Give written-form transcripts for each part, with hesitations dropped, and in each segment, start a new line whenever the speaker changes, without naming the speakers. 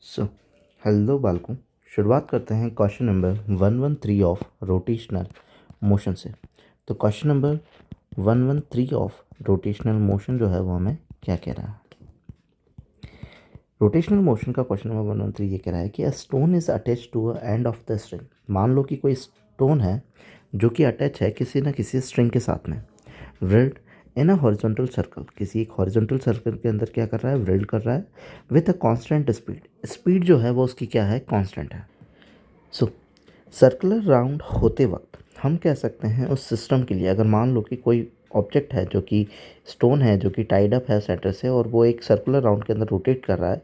So hello बालकों, शुरुआत करते हैं question number 113 of rotational motion से। तो question number 113 of rotational motion जो है वो हमें क्या कह रहा है। रोटेशनल मोशन का क्वेश्चन नंबर 113 ये कह रहा है कि a stone is attach to a end of the string. मान लो कि कोई स्टोन है जो कि अटैच है किसी न किसी स्ट्रिंग के साथ में। Weld in a horizontal circle, किसी एक हॉरिजॉन्टल सर्कल के अंदर क्या कर रहा है, वेल्ड कर रहा है with a constant speed. Speed जो है वो उसकी क्या है, कांस्टेंट है। सो सर्कुलर राउंड होते वक्त हम कह सकते हैं उस सिस्टम के लिए, अगर मान लो कि कोई ऑब्जेक्ट है जो कि स्टोन है जो कि टाइड अप है सेंटर से और वो एक सर्कुलर राउंड के अंदर रोटेट कर रहा है,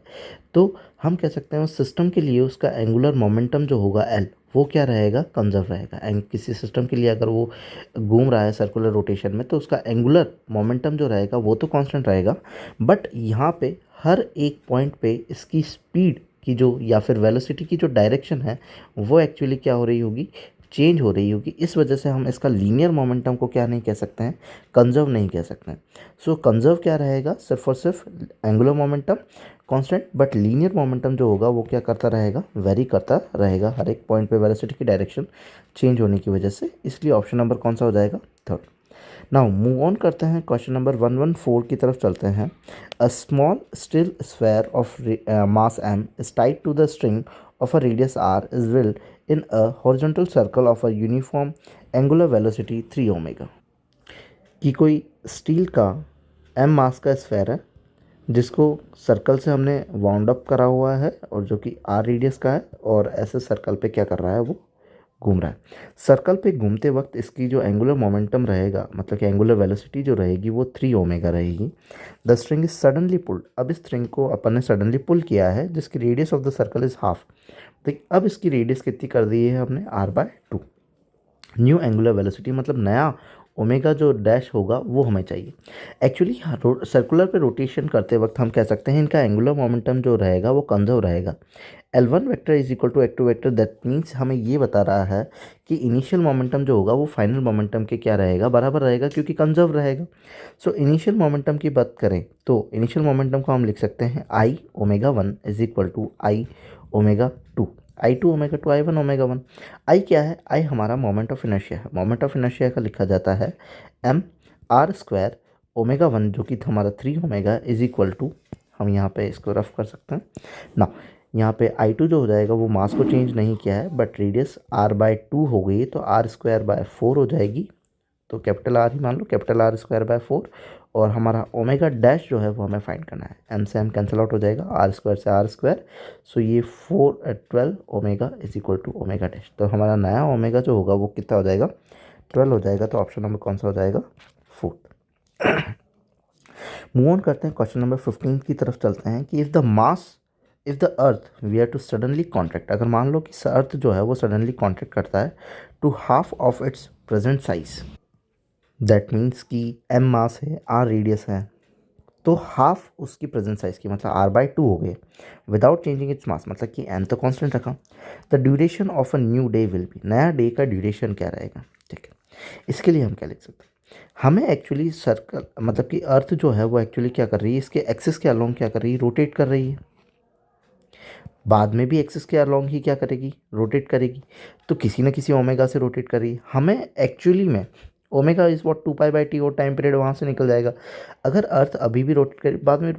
तो हम कह सकते हैं उस सिस्टम के लिए उसका एंगुलर मोमेंटम जो होगा एल, वो क्या रहेगा, कंजर्व रहेगा। एंड किसी सिस्टम के लिए अगर वो घूम रहा है सर्कुलर रोटेशन में तो उसका एंगुलर मोमेंटम जो रहेगा वो तो कांस्टेंट रहेगा, बट यहाँ पे हर एक पॉइंट पे इसकी स्पीड की जो या फिर वेलोसिटी की जो डायरेक्शन है वो एक्चुअली क्या हो रही होगी, चेंज हो रही होगी। इस वजह से हम इसका लीनियर मोमेंटम को क्या नहीं कह सकते हैं, कंजर्व नहीं कह सकते हैं। सो कंजर्व क्या रहेगा, सिर्फ और सिर्फ angular momentum constant, but linear momentum जो होगा वो क्या करता रहेगा, वेरी करता रहेगा हर एक पॉइंट पे वेलोसिटी की डायरेक्शन चेंज होने की वजह से। इसलिए ऑप्शन नंबर कौन सा हो जाएगा, थर्ड। नाउ मूव ऑन करते हैं, क्वेश्चन नंबर 114 की तरफ चलते हैं। A small still sphere of mass m is tied to the string of a radius r is drilled in a horizontal circle of a uniform angular velocity 3 omega. कि कोई steel का m मास का sphere है जिसको circle से हमने wound up करा हुआ है और जो कि r रेडियस का है, और ऐसे सर्कल पे क्या कर रहा है, वो घूम रहा है। सर्कल पे घूमते वक्त इसकी जो एंगुलर मोमेंटम रहेगा, मतलब कि एंगुलर वेलोसिटी जो रहेगी वो 3 ओमेगा रहेगी। The string is suddenly pulled. अब इस स्ट्रिंग को अपन ने सडनली पुल किया है जिसकी radius of the circle is half. तो अब इसकी रेडियस कितनी कर दी है हमने, r/2। न्यू एंगुलर वेलोसिटी मतलब नया ओमेगा जो डैश होगा वो हमें चाहिए। एक्चुअली सर्कुलर पे रोटेशन करते वक्त हम कह सकते हैं इनका एंगुलर मोमेंटम जो रहेगा वो कंजर्व रहेगा। L1 vector is equal to L2 vector, that means हमें ये बता रहा है कि इनिशियल मोमेंटम जो होगा वो फाइनल मोमेंटम के क्या रहेगा, बराबर रहेगा, क्योंकि कंजर्व रहेगा। सो इनिशियल मोमेंटम की बात करें तो इनिशियल मोमेंटम को हम लिख सकते हैं I omega one is equal to I omega two, I two omega two I one omega one. I क्या है, आई हमारा मोमेंट ऑफ इनर्शिया है। मोमेंट ऑफ इनर्शिया का लिखा जाता है M R square omega one जो कि हमारा 3 ओमेगा इज इक्वल टू, हम यहाँ पे इसको रफ कर सकते हैं ना। यहाँ पे आई टू जो हो जाएगा वो मास को चेंज नहीं किया है बट रेडियस r/2 हो गई, तो r²/4 हो जाएगी। तो कैपिटल आर ही मान लो, कैपिटल r²/4। और हमारा ओमेगा डैश जो है वो हमें फाइंड करना है। एम से एम कैंसिल आउट हो जाएगा, r² से r²। सो ये 12 omega is equal to omega dash. तो हमारा नया ओमेगा जो होगा वो कितना हो जाएगा, 12 हो जाएगा। तो ऑप्शन नंबर कौन सा हो जाएगा, फोर्थ। मूव ऑन करते हैं, क्वेश्चन नंबर 15 की तरफ चलते हैं कि if the earth we are to suddenly contract. अगर मान लो कि अर्थ जो है वो सडनली कॉन्ट्रैक्ट करता है to half of its present size, that means कि एम मास है, आर रेडियस है, तो हाफ उसकी प्रेजेंट साइज की मतलब r/2 हो गए विदाउट चेंजिंग इट्स मास, मतलब कि m तो कांस्टेंट रखा। The duration of a new day will be, नया डे का ड्यूरेशन क्या रहेगा, ठीक है। इसके लिए हम क्या लिख सकते हैं, हमें एक्चुअली सर्कल मतलब कि अर्थ जो है वो एक्चुअली क्या कर रही है, इसके एक्सिस के अलोंग क्या कर रही है, रोटेट कर रही है। बाद में भी एक्सिस के अलोंग ही क्या करेगी, रोटेट करेगी। तो किसी न किसी ओमेगा से रोटेट कर रही है। हमें एक्चुअली में ओमेगा इज वॉट 2π/t और टाइम पीरियड वहाँ से निकल जाएगा। अगर अर्थ अभी भी रोटेट करे, बाद में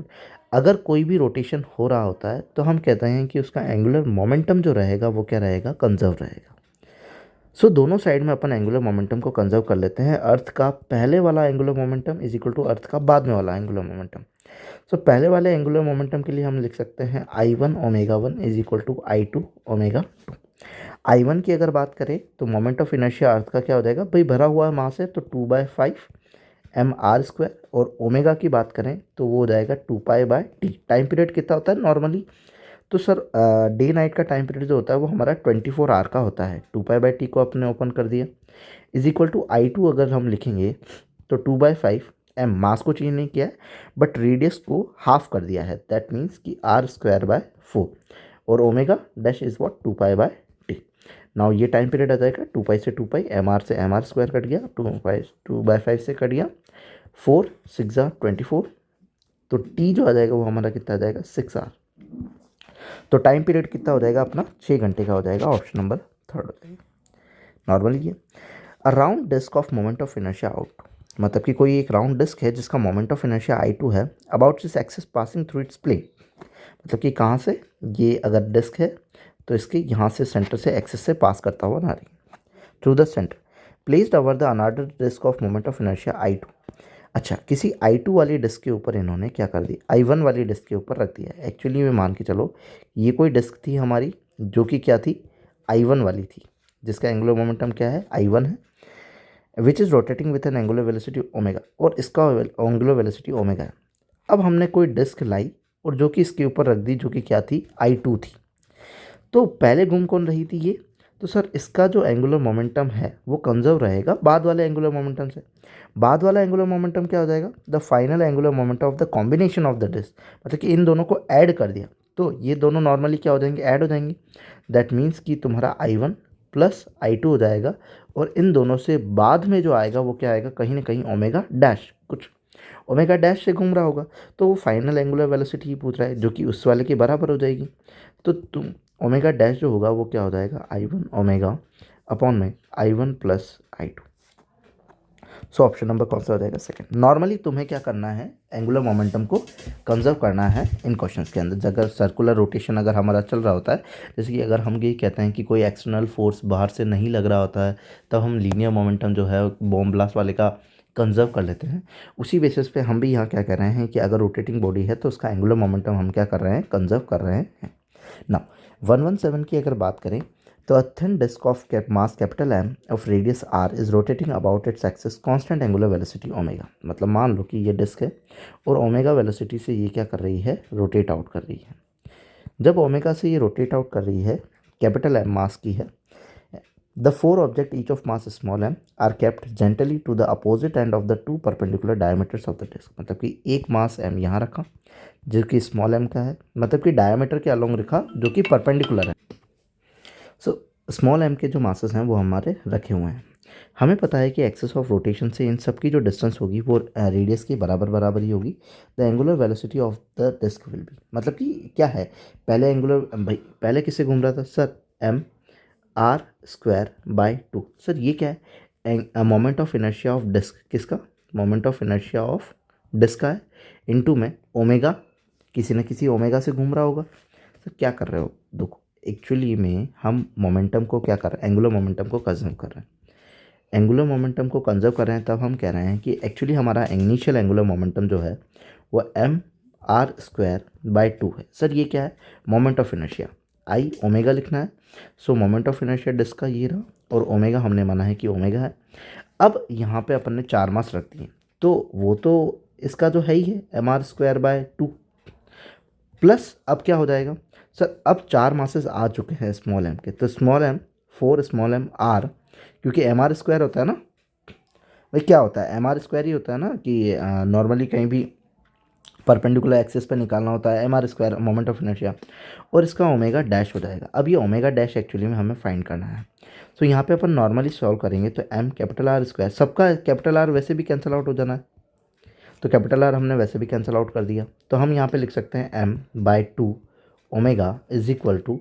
अगर कोई भी रोटेशन हो रहा होता है तो हम कहते हैं कि उसका एंगुलर मोमेंटम जो रहेगा वो क्या रहेगा, कंजर्व रहेगा। सो दोनों साइड में अपन एंगुलर मोमेंटम को कंजर्व कर लेते हैं। अर्थ का पहले वाला angular momentum is equal to earth का बाद में वाला एंगुलर मोमेंटम। सो पहले वाले एंगुलर मोमेंटम के लिए हम लिख सकते हैं I1 omega one is equal to I2 omega two. I1 की अगर बात करें तो मोमेंट ऑफ इनर्शिया अर्थ का क्या हो जाएगा, भाई भरा हुआ है मास है तो 2/5 mr²। और ओमेगा की बात करें तो वो हो जाएगा 2π/t। टाइम पीरियड कितना होता है नॉर्मली, तो सर डे नाइट का टाइम पीरियड जो होता है वो हमारा 24 आवर का होता है। 2π/t को आपने ओपन कर दिया इज इक्वल टू I2 अगर हम लिखेंगे तो 2/5 एम, मास को चेंज नहीं किया है बट रेडियस को हाफ कर दिया है, दैट मीन्स कि r²/4। और omega dash is what 2π/t। Now ये टाइम पीरियड आ जाएगा 2π से 2π, mr से mr² कट गया, 2/5 से कट गया, 4 6 24। तो t जो आ जाएगा वो हमारा कितना आ जाएगा, 6 आवर। तो टाइम पीरियड कितना हो जाएगा अपना 6 घंटे का हो जाएगा, ऑप्शन नंबर थर्ड हो जाएगा। नॉर्मली ये a round disc of moment of inertia out, मतलब कि कोई एक राउंड डिस्क है जिसका मोमेंट ऑफ इनर्शिया I2 है, about this axis passing through its plane, मतलब कि कहाँ से, ये अगर डिस्क है तो इसके यहाँ से सेंटर से एक्सिस से पास करता हुआ ना रही through the centre, placed over the another disc of moment of inertia I2। अच्छा, किसी I2 वाली डिस्क के ऊपर इन्होंने क्या कर दिया, I1 वाली डिस्क के ऊपर रख दिया। एक्चुअली में मान के चलो ये कोई डिस्क थी हमारी जो कि क्या थी, I1 वाली थी, जिसका एंगुलर मोमेंटम क्या है, I1 है, which is rotating with an angular velocity omega, और इसका एंगुलर वेलोसिटी ओमेगा है। अब हमने कोई डिस्क लाई और जो कि इसके ऊपर रख दी जो कि क्या थी, I2 थी। तो पहले घूम कौन रही थी ये, तो सर इसका जो एंगुलर मोमेंटम है वो कंजर्व रहेगा बाद वाले एंगुलर मोमेंटम से। बाद वाला एंगुलर मोमेंटम क्या हो जाएगा, the final angular momentum of the combination of the disc, मतलब कि इन दोनों को ऐड कर दिया तो ये दोनों नॉर्मली क्या हो जाएंगे, ऐड हो जाएंगे। दैट मीन्स कि तुम्हारा I1 प्लस I2 हो जाएगा, और इन दोनों से बाद में जो आएगा वो क्या आएगा, कहीं ना कहीं ओमेगा डैश, कुछ ओमेगा डैश से घूम रहा होगा, तो वो फाइनल एंगुलर वेलोसिटी ही पूछ रहा है जो कि उस वाले के बराबर हो जाएगी। तो तुम ओमेगा डैश जो होगा वो क्या हो जाएगा, I1 ओमेगा अपॉन में I1 प्लस I2। सो ऑप्शन नंबर कौन सा हो जाएगा, सेकंड। नॉर्मली तुम्हें क्या करना है, एंगुलर मोमेंटम को कंजर्व करना है इन क्वेश्चंस के अंदर। अगर सर्कुलर रोटेशन अगर हमारा चल रहा होता है, जैसे कि अगर हम ये कहते हैं कि कोई एक्सटर्नल फोर्स बाहर से नहीं लग रहा होता है, तब हम लीनियर मोमेंटम जो है बॉम्ब ब्लास्ट वाले का कंजर्व कर लेते हैं। उसी बेसिस पे हम भी यहाँ क्या कर रहे हैं कि अगर रोटेटिंग बॉडी है तो उसका एंगुलर मोमेंटम हम क्या कर रहे हैं, कंजर्व कर रहे हैं। नाउ 117 की अगर बात करें तो a thin disk of mass capital M of radius r is rotating about its axis constant angular velocity omega, मतलब मान लो कि ये डिस्क है और ओमेगा वेलोसिटी से ये क्या कर रही है, रोटेट आउट कर रही है। जब ओमेगा से ये रोटेट आउट कर रही है, कैपिटल M मास की है, the four object each of mass small m are kept gently to the opposite end of the two perpendicular diameters of the disc, मतलब कि एक मास m यहाँ रखा जो कि स्मॉल m का है, मतलब कि डायमीटर के अलोंग रखा जो कि परपेंडिकुलर है। सो स्मॉल m के जो मासेस हैं वो हमारे रखे हुए हैं। हमें पता है कि एक्सिस ऑफ रोटेशन से इन सब की जो डिस्टेंस होगी वो रेडियस के बराबर बराबर ही होगी। The angular velocity of the disc will be, मतलब कि क्या है, पहले एंगुलर भाई पहले किससे घूम रहा था sir, m r square by 2। Sir ये क्या है, moment of inertia of disc, किसका, moment of inertia of disc का है, इनटू में ओमेगा, किसी न किसी ओमेगा से घूम रहा होगा। सर क्या कर रहे हो, देखो एक्चुअली में हम मोमेंटम को क्या कर रहे हैं, एंगुलर मोमेंटम को कंजर्व कर रहे हैं। एंगुलर मोमेंटम को कंजर्व कर रहे हैं तब हम कह रहे हैं कि एक्चुअली हमारा इनिशियल एंगुलर मोमेंटम जो है वो m r स्क्वायर बाय 2 है। सर ये क्या है, moment of inertia, I omega लिखना है। So moment of inertia disc का ये रहा, और ओमेगा हमने माना है कि ओमेगा है। अब यहाँ पे अपन ने 4 मास रख दिए तो वो तो इसका जो है ही है m r square by 2, plus अब क्या हो जाएगा सर, अब 4 मासेस आ चुके हैं स्मॉल m के, तो small m 4 small m r, क्योंकि एम आर स्क्वायर होता है ना भाई, क्या होता है एम आर स्क्वायर ही होता है ना कि नॉर्मली कहीं भी परपेंडिकुलर एक्सिस पे निकालना होता है M R square moment of inertia, और इसका ओमेगा डैश हो जाएगा। अब ये ओमेगा डैश एक्चुअली में हमें फाइंड करना है। तो यहाँ पे अपन नॉर्मली सॉल्व करेंगे तो m कैपिटल R स्क्वायर, सबका कैपिटल R वैसे भी कैंसिल आउट हो जाना है, तो कैपिटल R हमने वैसे भी कैंसिल आउट कर दिया। तो हम यहाँ पे लिख सकते हैं m by 2 omega is equal to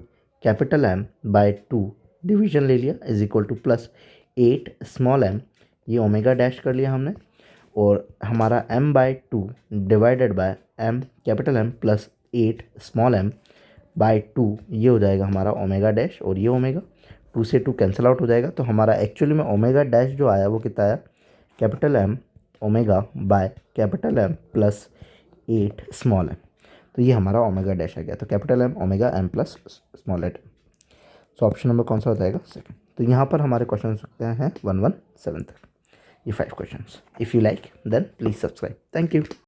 capital M by 2, division ले लिया, is equal to plus 8 small m, ये ओमेगा डैश कर लिया हमने, और हमारा m by 2 divided by m capital M plus 8 small m by 2, ये हो जाएगा हमारा ओमेगा डैश, और ये ओमेगा 2 से 2 कैंसिल आउट हो जाएगा। तो हमारा एक्चुअली में ओमेगा डैश जो आया वो कितना आया, capital M omega by capital M plus 8 small m, तो ये हमारा ओमेगा डैश आ गया। तो capital M omega m plus small eight. So option number कौन सा हो जाएगा, सेकंड। तो यहाँ पर हमारे क्वेश्चन हो सकते हैं 117 तक, ये 5 questions. If you like then please subscribe. Thank you.